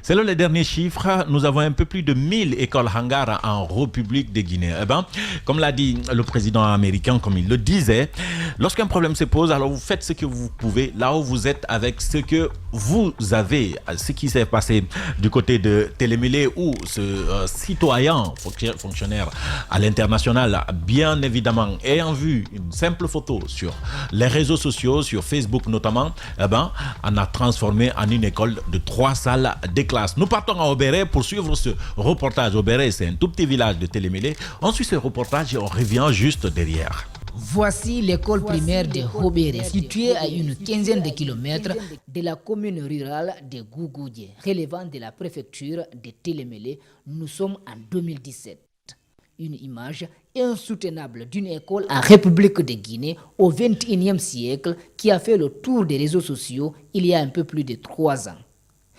Selon les derniers chiffres, nous avons un peu plus de 1000 écoles hangars en République de Guinée. Eh ben, comme l'a dit le président américain, comme il le disait, lorsqu'un problème se pose, alors vous faites ce que vous pouvez, là où vous êtes, avec ce que vous avez. Ce qui s'est passé du côté de Télémélé, où ce citoyen, fonctionnaire à l'international, bien évidemment, ayant vu une simple photo sur les réseaux sociaux, sur Facebook notamment, eh ben, on a transformé en une école de 3 salles de classe. Nous partons à Obéré pour suivre ce reportage. Obéré, c'est un tout petit village de Télémélé. On suit ce reportage et on revient juste derrière. Voici l'école primaire de Obéré, située à une quinzaine de kilomètres de la commune rurale de Gougoudje, relevant de la préfecture de Télémélé. Nous sommes en 2017. Une image insoutenable d'une école en République de Guinée au XXIe siècle qui a fait le tour des réseaux sociaux il y a un peu plus de 3 ans.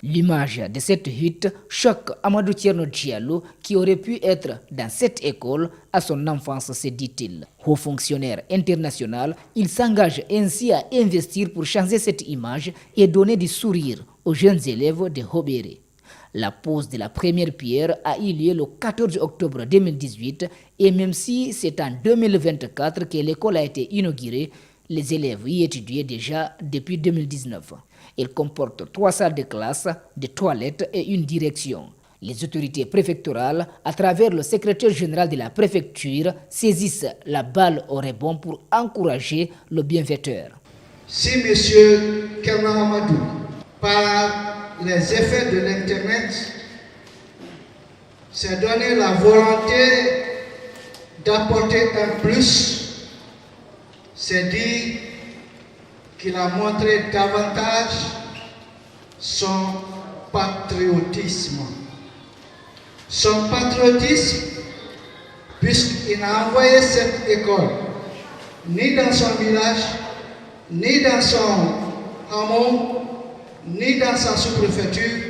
L'image de cette hutte choque Amadou Thierno Diallo qui aurait pu être dans cette école à son enfance, se dit-il. Haut fonctionnaire international, il s'engage ainsi à investir pour changer cette image et donner du sourire aux jeunes élèves de Obéré. La pose de la première pierre a eu lieu le 14 octobre 2018 et même si c'est en 2024 que l'école a été inaugurée, les élèves y étudiaient déjà depuis 2019. Elle comporte 3 salles de classe, des toilettes et une direction. Les autorités préfectorales, à travers le secrétaire général de la préfecture, saisissent la balle au rebond pour encourager le bienfaiteur. Si M. Kernan Amadou, par les effets de l'Internet, s'est donné la volonté d'apporter un plus, c'est dit qu'il a montré davantage son patriotisme. Son patriotisme, puisqu'il n'a envoyé cette école ni dans son village, ni dans son hameau, ni dans sa sous-préfecture,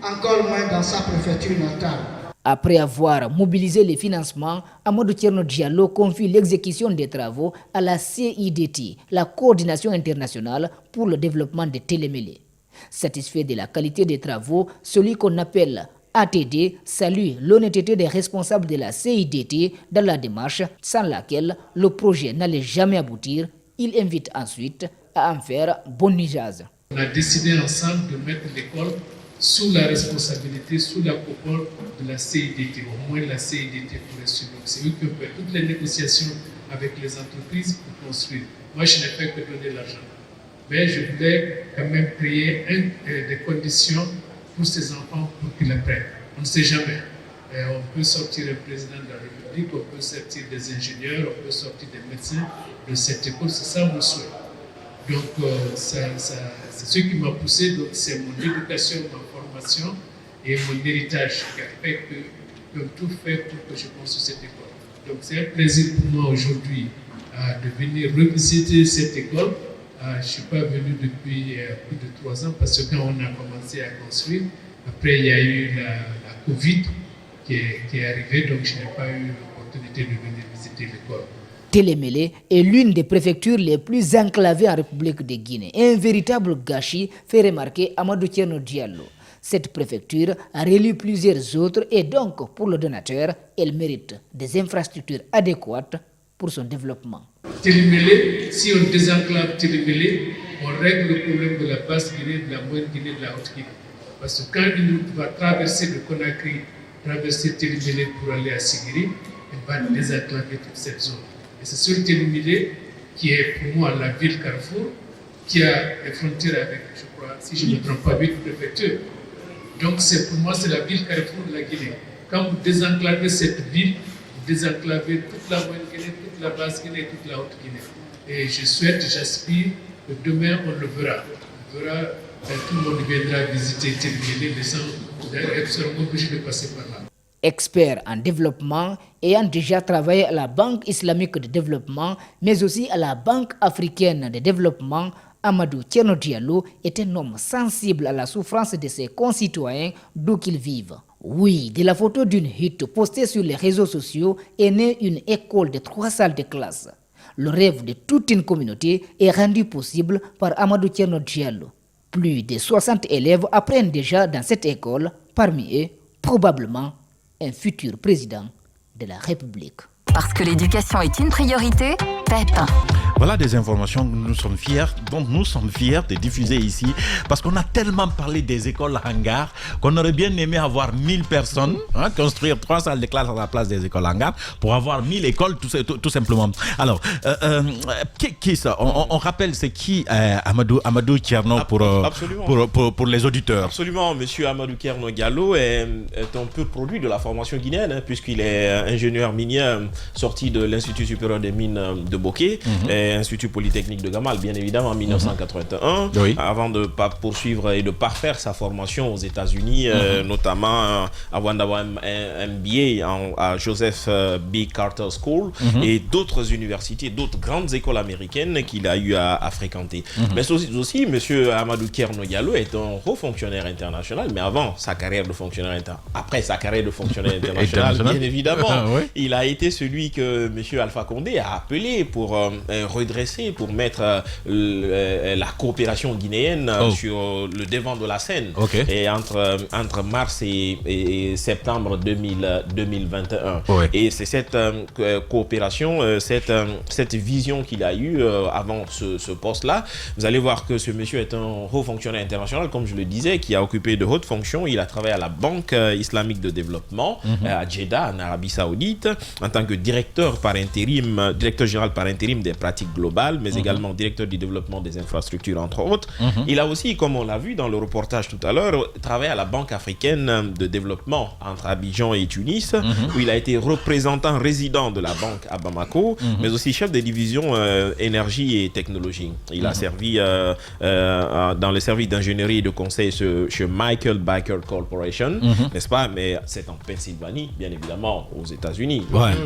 encore moins dans sa préfecture natale. Après avoir mobilisé les financements, Amadou Thierno Diallo confie l'exécution des travaux à la CIDT, la Coordination internationale pour le développement de Télémélé. Satisfait de la qualité des travaux, celui qu'on appelle ATD salue l'honnêteté des responsables de la CIDT dans la démarche sans laquelle le projet n'allait jamais aboutir. Il invite ensuite à en faire bon usage. On a décidé ensemble de mettre l'école sous la responsabilité, sous la coupole de la CIDT. Au moins la CIDT pourrait suivre. C'est eux qui ont fait toutes les négociations avec les entreprises pour construire. Moi, je n'ai fait que donner l'argent. Mais je voulais quand même créer des conditions pour ces enfants pour qu'ils apprennent. On ne sait jamais. On peut sortir un président de la République, on peut sortir des ingénieurs, on peut sortir des médecins de cette école. C'est ça mon souhait. Donc, c'est ce qui m'a poussé. Donc, c'est mon éducation, ma formation et mon héritage qui a fait que tout fait pour que je construise cette école. Donc, c'est un plaisir pour moi aujourd'hui de venir revisiter cette école. Je ne suis pas venu depuis plus de 3 ans parce que quand on a commencé à construire, après il y a eu la Covid qui est arrivée, donc je n'ai pas eu l'opportunité de venir visiter l'école. Télémélé est l'une des préfectures les plus enclavées en République de Guinée. Un véritable gâchis, fait remarquer Amadou Thierno Diallo. Cette préfecture a relie plusieurs autres et donc, pour le donateur, elle mérite des infrastructures adéquates pour son développement. Télémélé, si on désenclave Télémélé, on règle le problème de la basse Guinée, de la moyenne Guinée, de la haute Guinée. Parce que quand une route va traverser le Conakry, traverser Télémélé pour aller à Sigiri, elle va désenclaver toute cette zone. Et c'est sur Télémélé, qui est pour moi la ville Carrefour, qui a les frontières avec, je crois, si je ne me trompe pas, 8 préfectures. Donc pour moi, c'est la ville Carrefour de la Guinée. Quand vous désenclavez cette ville, vous désenclavez toute la moyenne Guinée, toute la basse Guinée, toute la haute Guinée. Et je souhaite, j'aspire que demain on le verra. On verra, tout le monde viendra visiter Télémélé, les gens seront obligés de passer par là. Expert en développement, ayant déjà travaillé à la Banque islamique de développement, mais aussi à la Banque africaine de développement, Amadou Thierno Diallo est un homme sensible à la souffrance de ses concitoyens d'où qu'ils vivent. Oui, de la photo d'une hutte postée sur les réseaux sociaux est née une école de 3 salles de classe. Le rêve de toute une communauté est rendu possible par Amadou Thierno Diallo. Plus de 60 élèves apprennent déjà dans cette école, parmi eux, probablement, un futur président de la République. Parce que l'éducation est une priorité, PEP. Voilà des informations dont nous sommes fiers de diffuser ici, parce qu'on a tellement parlé des écoles hangars qu'on aurait bien aimé avoir 1000 personnes, construire 3 salles de classe à la place des écoles hangars pour avoir 1000 écoles tout simplement. Alors, qui ça on rappelle c'est qui Amadou Thierno pour les auditeurs. Absolument, monsieur Amadou Thierno Diallo est un pur produit de la formation guinéenne, puisqu'il est ingénieur minier sorti de l'Institut supérieur des mines de Bokeh, et Institut Polytechnique de Gamal, bien évidemment, en 1981, avant de poursuivre et de parfaire sa formation aux États-Unis, notamment avant d'avoir un MBA à Joseph B. Carter School et d'autres universités, d'autres grandes écoles américaines qu'il a eu à fréquenter. Mais aussi, M. Amadou Thierno Diallo est un haut fonctionnaire international, mais avant sa carrière de fonctionnaire après sa carrière de fonctionnaire international, bien évidemment, il a été celui que M. Alpha Condé a appelé pour redresser, pour mettre la coopération guinéenne sur le devant de la scène. Et entre mars et septembre 2021. Et c'est cette coopération, cette vision qu'il a eue avant ce poste-là. Vous allez voir que ce monsieur est un haut fonctionnaire international, comme je le disais, qui a occupé de hautes fonctions. Il a travaillé à la Banque islamique de développement à Jeddah, en Arabie Saoudite, en tant que directeur général par intérim des pratiques globales, mais également directeur du développement des infrastructures, entre autres. Il a aussi, comme on l'a vu dans le reportage tout à l'heure, travaillé à la Banque africaine de développement entre Abidjan et Tunis, où il a été représentant résident de la banque à Bamako, mais aussi chef des divisions énergie et technologie. Il a servi dans le service d'ingénierie et de conseil chez Michael Baker Corporation, n'est-ce pas? Mais c'est en Pennsylvanie, bien évidemment, aux États-Unis.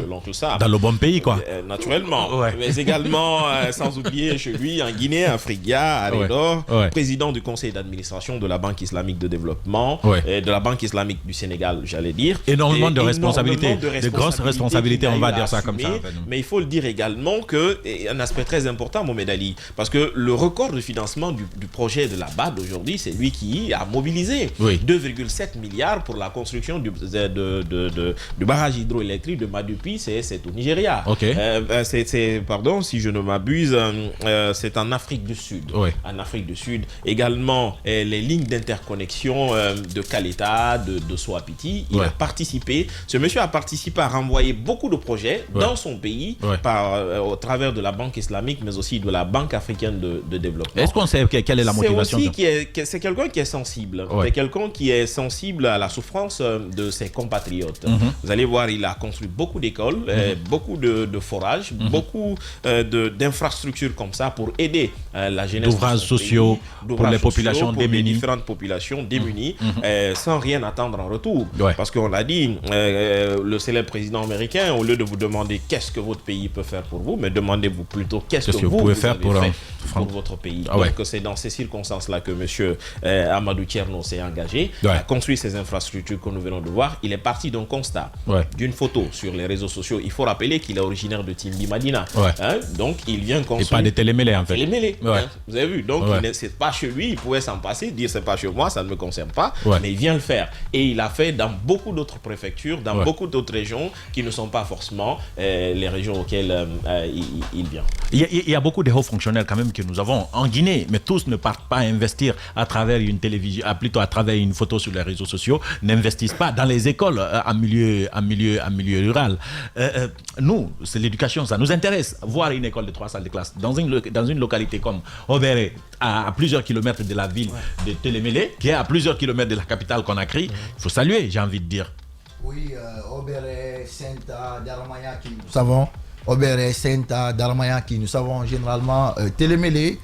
L'oncle Sam. Dans le bon pays, quoi. Naturellement. Mais également, sans oublier chez lui, en Guinée, Afriga, Arédor, président du conseil d'administration de la Banque islamique de développement, et de la Banque islamique du Sénégal, j'allais dire. Énormément de responsabilités, de grosses responsabilités, on va dire ça comme ça. Mais il faut le dire également que, et un aspect très important, Mohamed Ali, parce que le record de financement du projet de la BAD aujourd'hui, c'est lui qui a mobilisé 2,7 milliards pour la construction du barrage hydroélectrique de Madupi, c'est au Nigeria. Pardon, si je ne m'abuse, c'est en Afrique du Sud. En Afrique du Sud. Également, les lignes d'interconnexion de Kaleta, de Soapiti. Il a participé. Ce monsieur a participé à renvoyer beaucoup de projets dans son pays au travers de la Banque islamique, mais aussi de la Banque africaine de développement. Est-ce qu'on sait quelle est la motivation? C'est quelqu'un qui est sensible. C'est quelqu'un qui est sensible à la souffrance de ses compatriotes. Vous allez voir, il a construit beaucoup d'écoles, beaucoup de forages, beaucoup d'infrastructures comme ça pour aider la jeunesse. D'ouvrages sociaux pour les populations démunies. Les différentes populations démunies, sans rien attendre en retour. Parce qu'on l'a dit, le célèbre président américain, au lieu de vous demander qu'est-ce que votre pays peut faire pour vous, mais demandez-vous plutôt qu'est-ce que vous pouvez faire pour votre pays. Donc c'est dans ces circonstances-là que M. Amadou Thierno s'est engagé à construire ces infrastructures que nous venons de voir. Il est parti d'un constat, d'une photo sur les réseaux sociaux. Il faut rappeler qu'il est originaire de Timbi Madina. Donc il vient construire. Et pas de Télémélé en fait. Télémélé, vous avez vu. Donc c'est pas chez lui, il pouvait s'en passer, dire c'est pas chez moi, ça ne me concerne pas, mais il vient le faire. Et il a fait dans beaucoup d'autres préfectures, dans beaucoup d'autres régions qui ne sont pas forcément les régions auxquelles il vient. Il y a beaucoup de hauts fonctionnaires quand même que nous avons en Guinée, mais tous ne partent pas investir à travers une télévision, plutôt à travers une photo sur les réseaux sociaux, n'investissent pas dans les écoles en milieu rural. Nous, c'est l'éducation, ça nous intéresse. Voir une école de 3 salles de classe dans une localité comme Obéré, à plusieurs kilomètres de la ville de Télémélé, qui est à plusieurs kilomètres de la capitale Conakry, il faut saluer, j'ai envie de dire. Oui, Obéré, Senta, Darmayaki, nous savons. Obéré, Senta, Darmayaki, nous savons généralement Télémélé.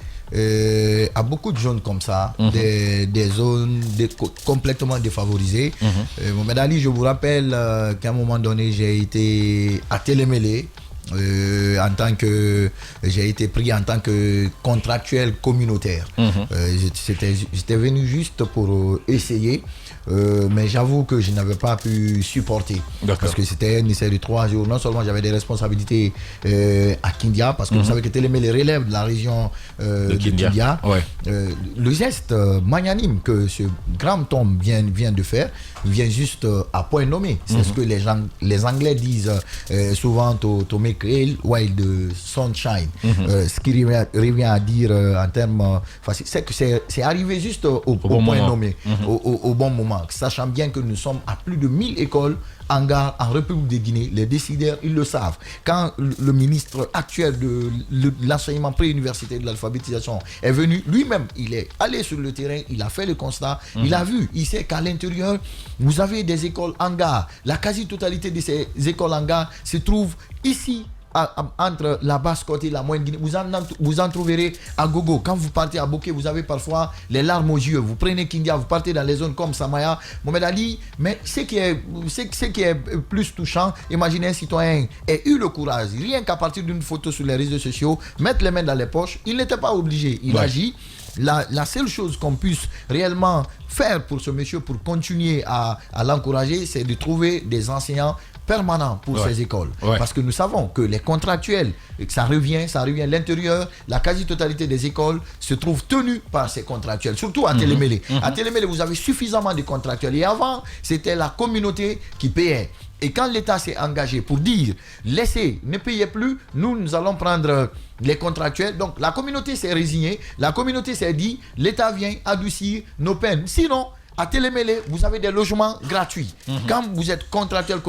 À beaucoup de zones comme ça, des zones complètement défavorisées. Mohamed Ali, je vous rappelle qu'à un moment donné, j'ai été à Télémélé. J'ai été pris en tant que contractuel communautaire. J'étais venu juste pour essayer mais j'avoue que je n'avais pas pu supporter. Parce que c'était un essai de 3 jours. Non seulement j'avais des responsabilités à Kindia, parce que vous savez que Télémélé relève de la région de Kindia. Le geste magnanime que ce grand homme vient de faire vient juste à point nommé. C'est ce que les Anglais disent souvent to make ale while the sunshine. Ce qui revient à dire en termes c'est que c'est arrivé juste au bon point nommé, au bon moment, sachant bien que nous sommes à plus de 1000 écoles hangars en République de Guinée. Les décideurs, ils le savent. Quand le ministre actuel de l'enseignement préuniversitaire de l'alphabétisation est venu, lui-même, il est allé sur le terrain, il a fait le constat, il a vu, il sait qu'à l'intérieur, vous avez des écoles hangars. La quasi-totalité de ces écoles hangars se trouve ici, entre la Basse-Côte et la Moyenne-Guinée. Vous en trouverez à gogo. Quand vous partez à Bokeh, vous avez parfois les larmes aux yeux. Vous prenez Kindia, vous partez dans les zones comme Samaya, Mohamed Ali. Mais ce qui est plus touchant, imaginez un citoyen ait eu le courage, rien qu'à partir d'une photo sur les réseaux sociaux, mettre les mains dans les poches. Il n'était pas obligé. Il agit. La seule chose qu'on puisse réellement faire pour ce monsieur, pour continuer à l'encourager, c'est de trouver des enseignants permanent pour ces écoles. Parce que nous savons que les contractuels, ça revient l'intérieur, la quasi-totalité des écoles se trouvent tenues par ces contractuels, surtout à Télémélé. À Télémélé, vous avez suffisamment de contractuels. Et avant, c'était la communauté qui payait. Et quand l'État s'est engagé pour dire, laissez, ne payez plus, nous allons prendre les contractuels. Donc la communauté s'est résignée, la communauté s'est dit, l'État vient adoucir nos peines. Sinon, à Télémélé, vous avez des logements gratuits. Quand vous êtes contractuel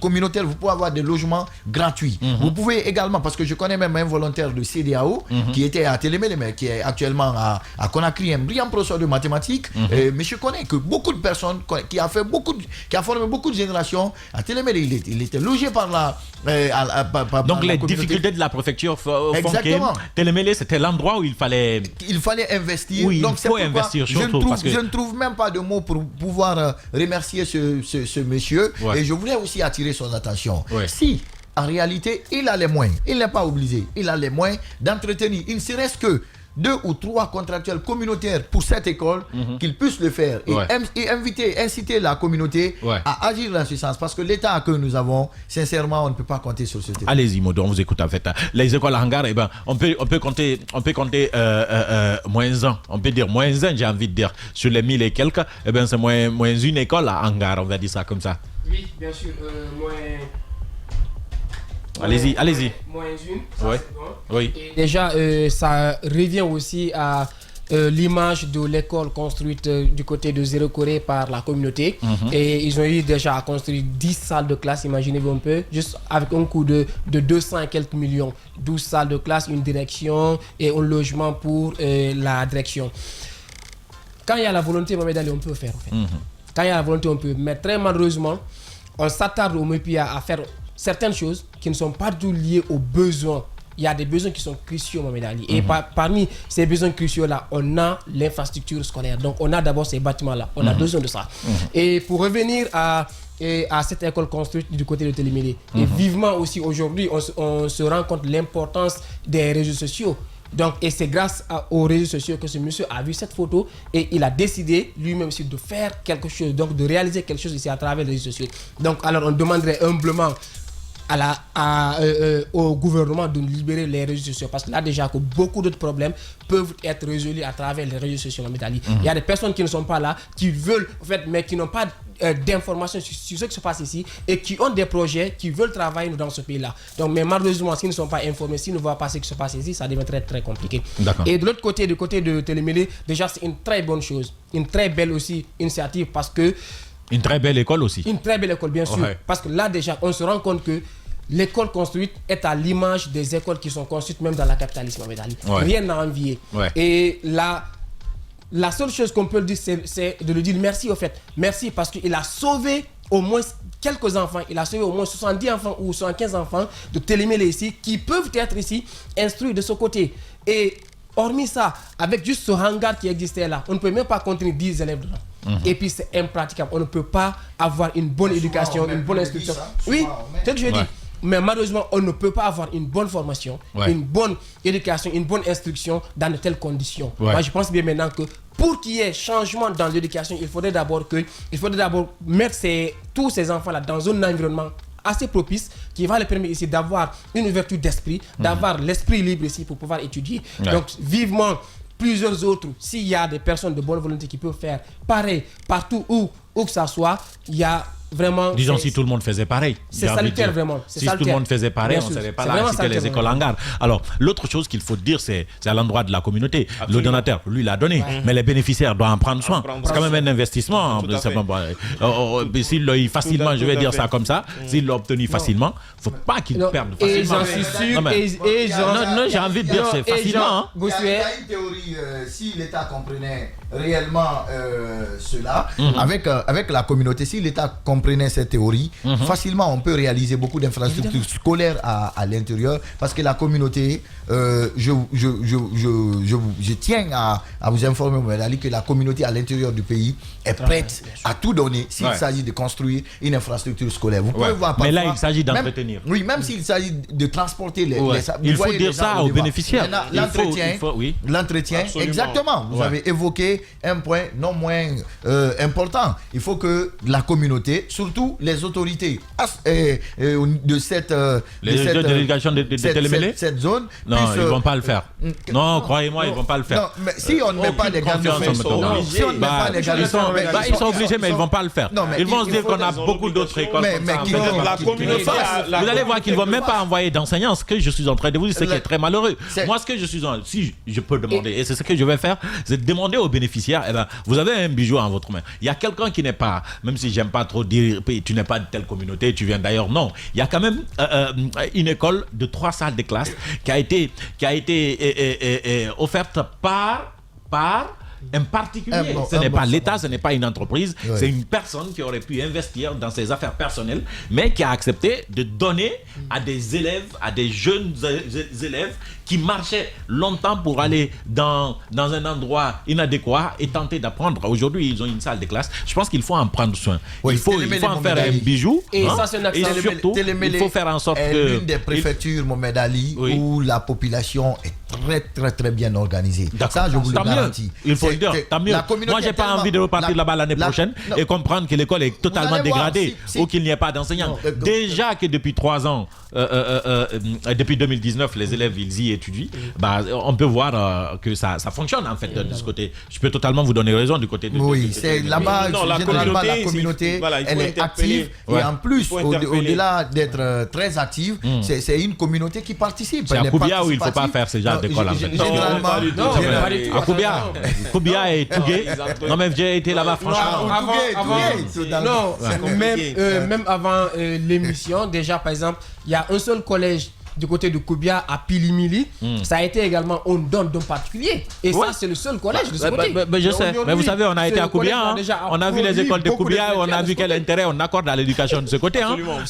communautaire, vous pouvez avoir des logements gratuits. Vous pouvez également, parce que je connais même un volontaire de CDAO qui était à Télémélé, mais qui est actuellement à Conakry, un brillant professeur de mathématiques. Mais je connais que beaucoup de personnes qui a formé beaucoup de générations à Télémélé. Il était logé par la donc les difficultés de la préfecture font que Télémélé, c'était l'endroit où il fallait investir. Oui, donc il faut investir surtout. Je ne trouve même pas de mots pour pouvoir remercier ce monsieur. Et je voulais aussi attirer son attention. Si en réalité il a les moyens, il n'est pas obligé, il a les moyens d'entretenir, il ne serait-ce que 2 ou 3 contractuels communautaires pour cette école, qu'ils puissent le faire et inciter la communauté à agir dans ce sens. Parce que l'État que nous avons, sincèrement, on ne peut pas compter sur ce terrain. Allez-y, Modo, on vous écoute en fait. Les écoles hangars, on peut compter -1. On peut dire -1, j'ai envie de dire. Sur les 1000 et quelques, c'est -1 école à hangar, on va dire ça comme ça. Oui, bien sûr. Allez-y. -1. Oui. Et déjà, ça revient aussi à l'image de l'école construite du côté de Zéro Corée par la communauté. Et ils ont eu déjà à construire 10 salles de classe, imaginez-vous un peu, juste avec un coût de 200 et quelques millions. 12 salles de classe, une direction et un logement pour la direction. Quand il y a la volonté, Mohamed Ali, on peut faire en fait. Quand il y a la volonté, on peut. Mais très malheureusement, on s'attarde au MEPIA à faire certaines choses qui ne sont pas du tout liées aux besoins. Il y a des besoins qui sont cruciaux, Mohamed Ali. Et parmi ces besoins cruciaux-là, on a l'infrastructure scolaire. Donc, on a d'abord ces bâtiments-là. On a besoin de ça. Et pour revenir à cette école construite du côté de Télémélé, et vivement aussi aujourd'hui, on se rend compte de l'importance des réseaux sociaux. Donc, et c'est grâce aux réseaux sociaux que ce monsieur a vu cette photo et il a décidé lui-même aussi de faire quelque chose, donc de réaliser quelque chose ici à travers les réseaux sociaux. Donc, alors on demanderait humblement au gouvernement de libérer les réseaux sociaux, parce que là déjà que beaucoup d'autres problèmes peuvent être résolus à travers les réseaux sociaux. Il y a des personnes qui ne sont pas là, qui veulent en fait, mais qui n'ont pas d'informations sur ce qui se passe ici et qui ont des projets, qui veulent travailler dans ce pays-là. Donc, mais malheureusement, s'ils ne sont pas informés, s'ils ne voient pas ce qui se passe ici, ça devient très très compliqué. Et de l'autre côté, du côté de Télémélé, déjà c'est une très bonne chose, une très belle aussi initiative, parce que une très belle école aussi. Une très belle école, bien sûr. Parce que là, déjà, on se rend compte que l'école construite est à l'image des écoles qui sont construites même dans la capitalisme. Rien à envier. Et la seule chose qu'on peut dire, c'est de lui dire merci, au fait. Merci parce qu'il a sauvé au moins quelques enfants. Il a sauvé au moins 70 enfants ou 75 enfants de Télémélé ici qui peuvent être ici instruits de ce côté. Et hormis ça, avec juste ce hangar qui existait là, on ne peut même pas contenir 10 élèves dedans. Et puis c'est impraticable. On ne peut pas avoir une bonne éducation, une bonne instruction. Oui, c'est ce que je dis. Mais malheureusement, on ne peut pas avoir une bonne formation, une bonne éducation, une bonne instruction dans de telles conditions. Moi, je pense bien maintenant que pour qu'il y ait changement dans l'éducation, il faudrait d'abord mettre tous ces enfants-là dans un environnement assez propice qui va leur permettre ici d'avoir une ouverture d'esprit, d'avoir l'esprit libre ici pour pouvoir étudier. Donc, vivement plusieurs autres, s'il y a des personnes de bonne volonté qui peuvent faire pareil partout où que ça soit, il y a vraiment... Disons si tout le monde faisait pareil. C'est salutaire vraiment. Si tout le monde faisait pareil, on ne serait pas là à citer les écoles hangars. Alors, l'autre chose qu'il faut dire, c'est à l'endroit de la communauté. Le donateur, lui, l'a donné. Mais les bénéficiaires doivent en prendre soin. C'est quand même un investissement. S'il l'a eu facilement, je vais dire ça comme ça, s'il l'a obtenu facilement, il ne faut pas qu'il perde facilement. Et j'en suis sûr. Non, j'ai envie de dire c'est facilement. Il y a une théorie, si l'État comprenait réellement cela, avec la communauté, si l'État comprenait cette théorie, facilement on peut réaliser beaucoup d'infrastructures scolaires à l'intérieur, parce que la communauté, je tiens à vous informer, Mohamed, que la communauté à l'intérieur du pays est prête à tout donner s'il s'agit de construire une infrastructure scolaire. Vous pouvez voir parfois, mais là il s'agit d'entretenir. Oui, même s'il s'agit de transporter les il faut dire ça aux bénéficiaires. L'entretien, exactement. Vous avez évoqué un point non moins important. Il faut que la communauté, surtout les autorités de cette délégation de Télémélé, cette zone, non, ils ne vont pas le faire. Non, croyez-moi, ils ne vont pas le faire. Non, mais si on ne met pas les garde-fous, ils sont obligés, mais ils ne vont pas le faire. Ils vont se dire qu'on a beaucoup d'autres écoles. Vous allez voir qu'ils ne vont même pas envoyer d'enseignants. Ce que je suis en train de vous dire, c'est qui est très malheureux. Moi, ce que je suis si je peux demander, et c'est ce que je vais faire, c'est de demander aux bénéficiaires, vous avez un bijou en votre main. Il y a quelqu'un qui n'est pas, même si j'aime pas trop dire, tu n'es pas de telle communauté, tu viens d'ailleurs, non. Il y a quand même une école de 3 salles de classe qui a été offerte par un particulier. Ce n'est pas l'État, ce n'est pas une entreprise, c'est une personne qui aurait pu investir dans ses affaires personnelles, mais qui a accepté de donner à des élèves, à des jeunes élèves qui marchaient longtemps pour aller dans un endroit inadéquat et tenter d'apprendre. Aujourd'hui, ils ont une salle de classe. Je pense qu'il faut en prendre soin. Il faut en faire un bijou. Et ça, c'est et surtout, il faut faire en sorte que... l'une des préfectures, Mohamed Ali, où la population est très, très, très bien organisée. Ça, je vous le garantis. Il faut le dire, tant mieux. Moi, j'ai pas envie de repartir là-bas l'année prochaine et comprendre que l'école est totalement dégradée ou qu'il n'y ait pas d'enseignants. Déjà que depuis 3 ans, depuis 2019, les élèves, ils y étudient. On peut voir que ça fonctionne, en fait, de ce côté. Je peux totalement vous donner raison du côté de... Oui, c'est là-bas, généralement, la communauté, elle est active. Et en plus, au-delà d'être très active, c'est une communauté qui participe. C'est à Koubia où il ne faut pas faire ce genre d'école, en fait. À Koubia et Tougué. Non, mais j'ai été là-bas, franchement. Même avant l'émission, déjà, par exemple, il y a un seul collège du côté de Koubia à Pilimili, ça a été également un don particulier. Et ça, c'est le seul collège de ce côté. Je sais. Mais vous savez, on a été à Koubia. On a vu les écoles de Koubia. On a vu quel intérêt on accorde à l'éducation de ce côté.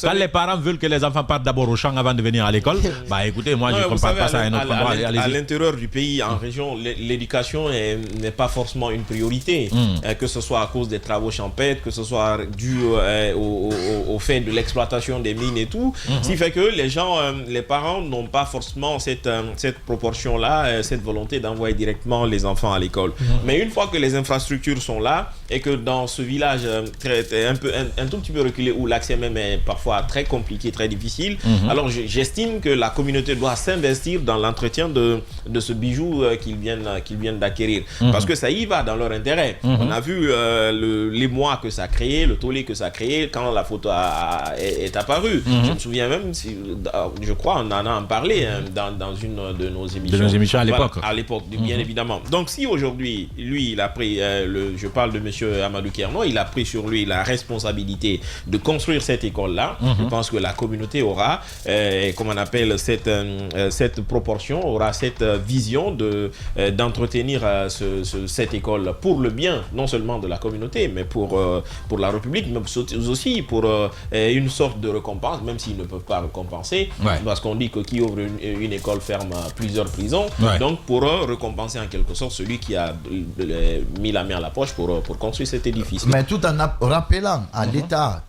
Quand les parents veulent que les enfants partent d'abord au champ avant de venir à l'école, écoutez, moi, je ne compare pas ça à un autre endroit. À l'intérieur du pays, en région, l'éducation n'est pas forcément une priorité. Que ce soit à cause des travaux champêtres, que ce soit dû au fait de l'exploitation des mines et tout. Ce qui fait que les gens, les parents n'ont pas forcément cette proportion-là, cette volonté d'envoyer directement les enfants à l'école. Mais une fois que les infrastructures sont là et que dans ce village un tout petit peu reculé où l'accès même est parfois très compliqué, très difficile, alors j'estime que la communauté doit s'investir dans l'entretien de ce bijou qu'ils viennent d'acquérir. Parce que ça y va dans leur intérêt. On a vu l'émoi que ça a créé, le tollé que ça a créé quand la photo est apparue. Je me souviens même, je crois, on en a parlé dans une de nos émissions. De nos émissions à l'époque. Voilà, à l'époque, bien évidemment. Donc si aujourd'hui, lui, il a pris, je parle de M. Amadou Kerno, il a pris sur lui la responsabilité de construire cette école-là. Je pense que la communauté aura, comme on appelle cette proportion, aura cette vision d'entretenir cette école pour le bien, non seulement de la communauté, mais pour la République, mais aussi pour une sorte de récompense, même s'ils ne peuvent pas récompenser. Parce qu'on dit que qui ouvre une école ferme plusieurs prisons. Donc pour récompenser en quelque sorte celui qui a mis la main à la poche pour construire cet édifice. Mais tout en rappelant à l'État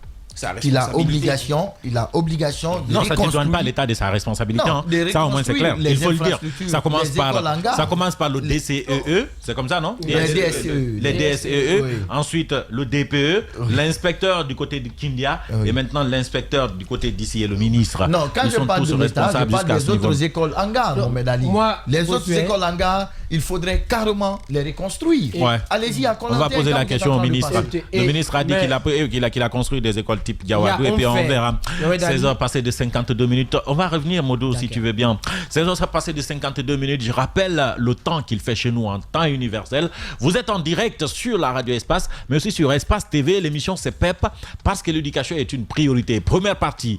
il a obligation de non, ça ne donne pas l'État de sa responsabilité. Non, ça au moins c'est clair. Il faut le dire. Ça commence par le DCEE, c'est comme ça, non? Les DSEE, oui. Ensuite le DPE, l'inspecteur du côté de Kindia, et maintenant l'inspecteur du côté d'ici et le ministre. Non, quand je parle de l'État, je parle des autres écoles hangars, Mohamed Ali. Les autres écoles hangars, il faudrait carrément les reconstruire. Ouais. Allez-y à On va poser la question au ministre. Le ministre a dit qu'il a construit des écoles type Diawadou et puis on verra. 16h passées de 52 minutes. On va revenir, Modo, si tu veux bien. 16h passées de 52 minutes. Je rappelle le temps qu'il fait chez nous en temps universel. Vous êtes en direct sur la radio Espace, mais aussi sur Espace TV. L'émission c'est PEP parce que l'éducation est une priorité. Première partie.